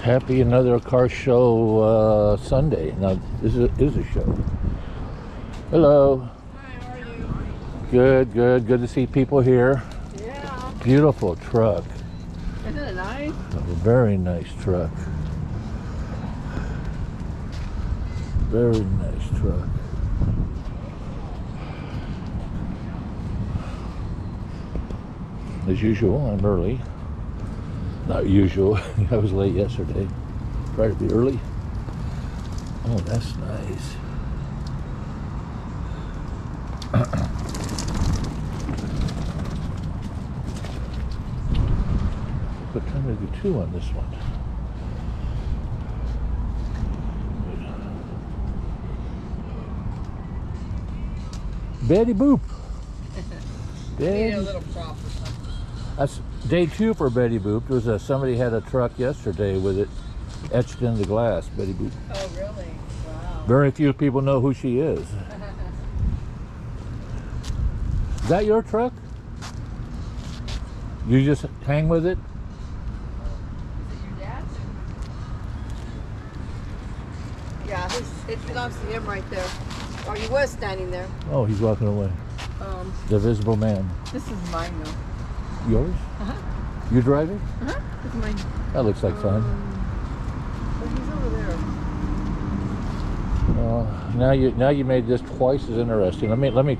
Happy another car show Sunday. Now this is a show. Hello. Hi, how are you? Good, good. Good to see people here. Yeah. Beautiful truck. Isn't it nice? A very nice truck. Very nice truck. As usual, I'm early. Not usual. I was late yesterday. Try to be early. Oh, that's nice. What time did I do 2 on this one? Betty Boop. Need a little prop or something. That's day 2 for Betty Boop. There was somebody had a truck yesterday with it etched into glass. Betty Boop. Oh, really? Wow. Very few people know who she is. Is that your truck? You just hang with it? Is it your dad's? Yeah, it belongs to him right there. Or he was standing there. Oh, he's walking away. The visible man. This is mine though. Yours? Uh-huh. You drive it? Uh-huh. This is mine. That looks like fun. But he's over there. Now you made this twice as interesting. Let me